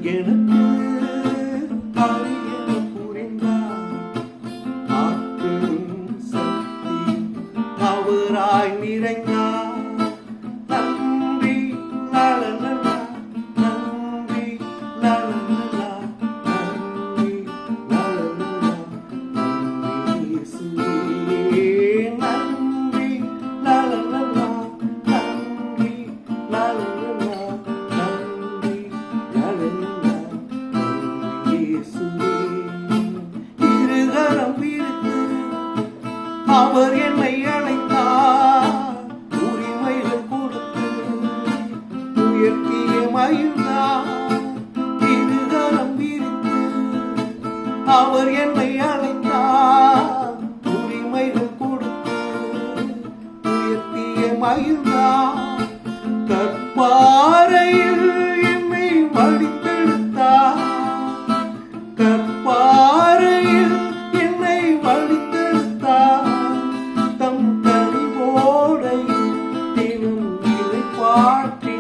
எனக்கு அரியன புரிந்தார் ஆற்றும் சக்தி அவராய் நிறைந்தார். நன்றி லலலலா, நன்றி லலலலா, நன்றி லலலலா, நன்றி இயேசுவே. நன்றி லலலலா, நன்றி லலலலா, நன்றி லலலலா, நன்றி இயேசுவே. இருகரம் விரித்து அவர் என்னை அழைத்தார், உரிமைகள் கொடுத்து உயர்த்திய மகிழ்ந்தார். இருகரம் விரித்து அவர் என்னை அழைத்தார், உரிமைகள் கொடுத்து உயர்த்திய மகிழ்ந்தார். கற்பாறையில் என்னை வழித்தெடுத்தார், கற்பாறையில் என்னை வழித்தெடுத்தார். தம் கனிவோடையில் தினம் இதை பாட்டி